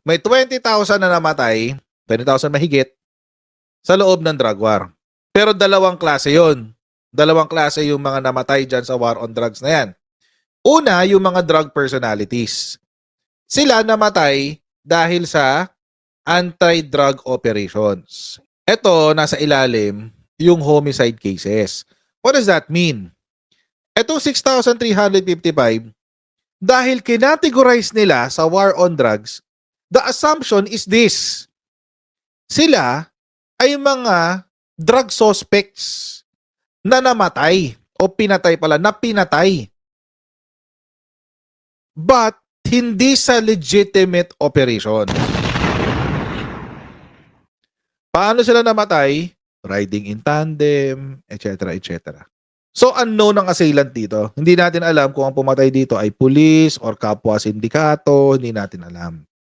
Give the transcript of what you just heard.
may 20,000 na namatay, 20,000 mahigit, sa loob ng drug war. Pero dalawang klase yon. Dalawang klase yung mga namatay dyan sa war on drugs na yan. Una, yung mga drug personalities. Sila namatay dahil sa anti-drug operations. Ito, nasa ilalim, yung homicide cases. What does that mean? Ito 6,355, dahil kinategorize nila sa war on drugs, the assumption is this. Sila ay mga drug suspects na namatay o pinatay pala, na pinatay. But hindi sa legitimate operation. Paano sila namatay? Riding in tandem, etc. etc. So unknown ang assailant dito. Hindi natin alam kung ang pumatay dito ay pulis or kapwa sindikato, hindi natin alam.